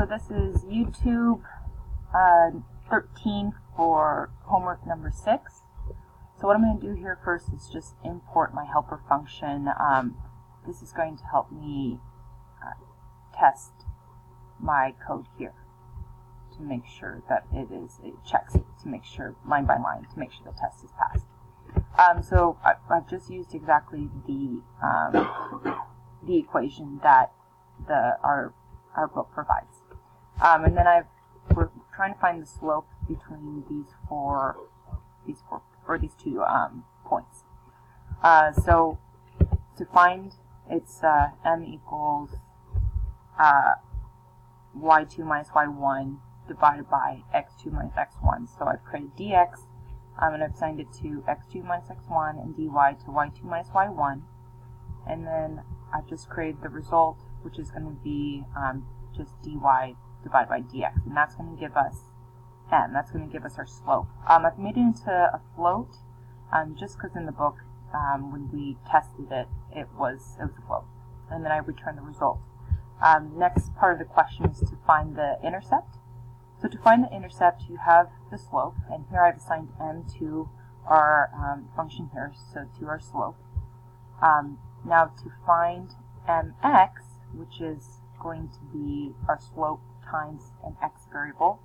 So this is YouTube 13 for homework number 6. So what I'm going to do here first is just import my helper function. This is going to help me test my code here to make sure that it checks it, to make sure, line by line, to make sure the test is passed. So I've just used exactly the equation that our book provides. And then we're trying to find the slope between these two points. So to find, it's m equals y2 minus y1 divided by x2 minus x1. So I've created dx, and I've assigned it to x2 minus x1 and dy to y2 minus y1. And then I've just created the result, which is going to be just dy divided by dx, and that's going to give us m. That's going to give us our slope. I've made it into a float, just because in the book, when we tested it, it was a float. And then I return the result. Next part of the question is to find the intercept. So to find the intercept, you have the slope, and here I've assigned m to our function here, so to our slope. Now to find mx, which is going to be our slope times an x variable,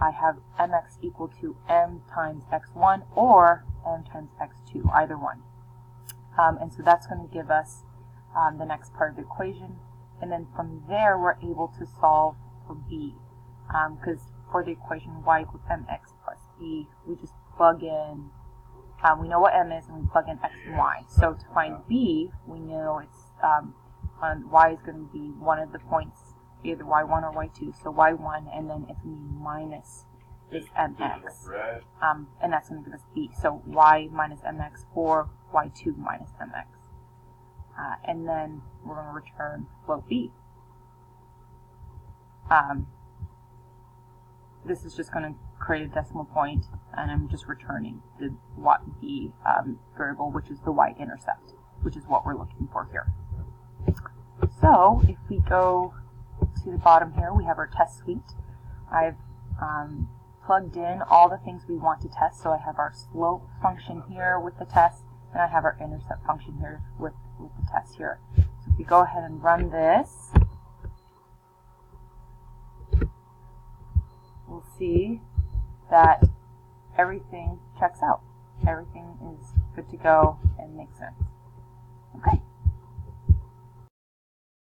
I have mx equal to m times x1 or m times x2, either one. And so that's going to give us the next part of the equation. And then from there, we're able to solve for b. Because for the equation y equals mx plus b, we just plug in, we know what m is, and we plug in x and y. So to find b, we know it's y is going to be one of the points, either y1 or y2, so y1, and then it's going to be minus this mx, and that's going to give us b. So y minus mx or y2 minus mx. And then we're going to return float b. This is just going to create a decimal point, and I'm just returning the variable, which is the y-intercept, which is what we're looking for here. So if we go to the bottom here, we have our test suite. I've plugged in all the things we want to test. So I have our slope function here with the test, and I have our intercept function here with the test here. So if we go ahead and run this, we'll see that everything checks out. Everything is good to go and makes sense. Okay.